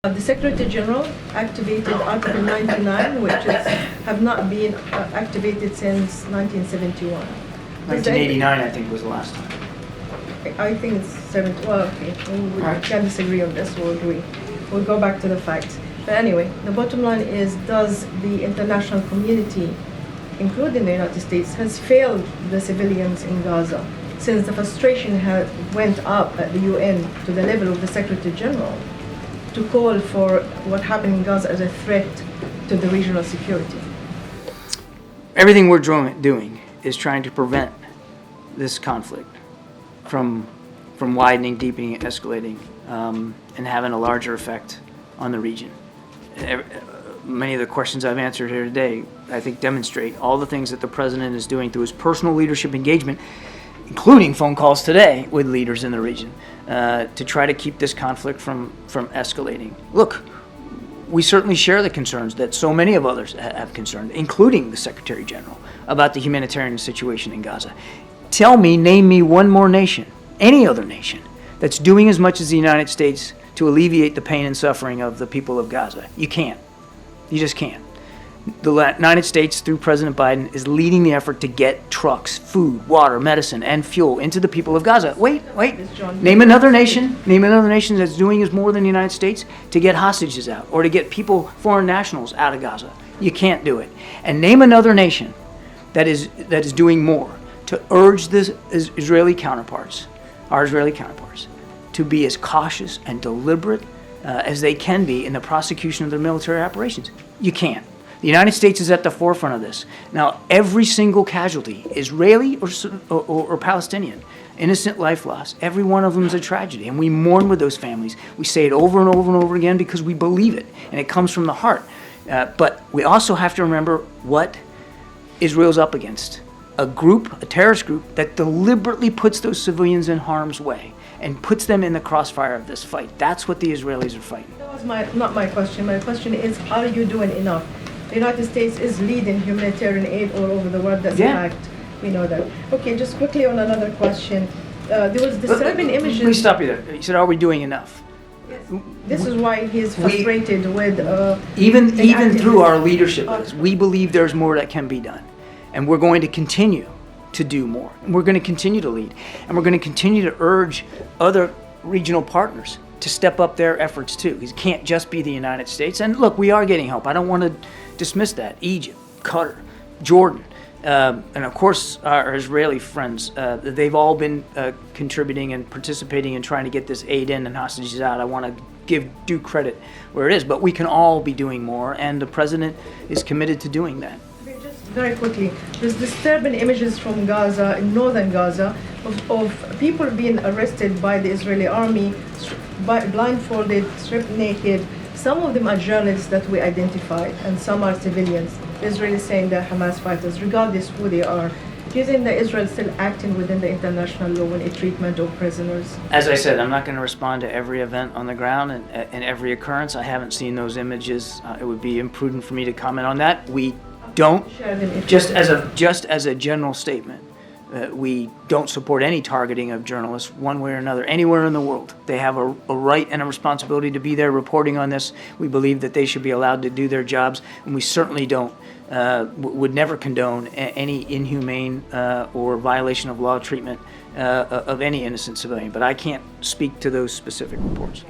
The Secretary General activated Article 99, which have not been activated since 1971. 1989, I think, was the last time. I think it's 70. Well, okay, we can disagree on this. We'll agree. We'll go back to the facts. But anyway, the bottom line is: does the international community, including the United States, has failed the civilians in Gaza since the frustration went up at the UN to the level of the Secretary General to call for what happened in Gaza as a threat to the regional security? Everything we're doing is trying to prevent this conflict from widening, deepening, escalating, and having a larger effect on the region. Many of the questions I've answered here today, I think, demonstrate all the things that the President is doing through his personal leadership engagement, including phone calls today with leaders in the region, to try to keep this conflict from escalating. Look, we certainly share the concerns that so many of others have concerned, including the Secretary General, about the humanitarian situation in Gaza. Name me one more nation, any other nation, that's doing as much as the United States to alleviate the pain and suffering of the people of Gaza. You can't. You just can't. The United States, through President Biden, is leading the effort to get trucks, food, water, medicine, and fuel into the people of Gaza. Wait. Name another nation that's doing as more than the United States to get hostages out or to get people, foreign nationals, out of Gaza. You can't do it. And name another nation that is doing more to urge our Israeli counterparts, to be as cautious and deliberate as they can be in the prosecution of their military operations. You can't. The United States is at the forefront of this. Now, every single casualty, Israeli or Palestinian, innocent life loss, every one of them is a tragedy, and we mourn with those families. We say it over and over and over again because we believe it, and it comes from the heart. But we also have to remember what Israel's up against. A terrorist group that deliberately puts those civilians in harm's way and puts them in the crossfire of this fight. That's what the Israelis are fighting. That was not my question. My question is, are you doing enough? The United States is leading humanitarian aid all over the world. That's a fact. We know that. Okay, just quickly on another question. There was disturbing images. Please stop you there. You said, are we doing enough? Yes. This is why he's frustrated with... Even through our leadership, we believe there's more that can be done. And we're going to continue to do more. And we're going to continue to lead. And we're going to continue to urge other regional partners to step up their efforts too. It can't just be the United States. And look, we are getting help. I don't want to dismiss that. Egypt, Qatar, Jordan, and of course our Israeli friends. They've all been contributing and participating in trying to get this aid in and hostages out. I want to give due credit where it is, but we can all be doing more, and the President is committed to doing that. Very quickly, there's disturbing images from Gaza, in northern Gaza, of people being arrested by the Israeli army, blindfolded, stripped naked. Some of them are journalists that we identified, and some are civilians. The Israelis saying they're Hamas fighters, regardless who they are. Do you think that Israel is still acting within the international law in its treatment of prisoners? As I said, I'm not going to respond to every event on the ground and every occurrence. I haven't seen those images. It would be imprudent for me to comment on that. We don't, just as a general statement, we don't support any targeting of journalists one way or another anywhere in the world. They have a right and a responsibility to be there reporting on this. We believe that they should be allowed to do their jobs, and we certainly would never condone any inhumane or violation of law treatment of any innocent civilian. But I can't speak to those specific reports.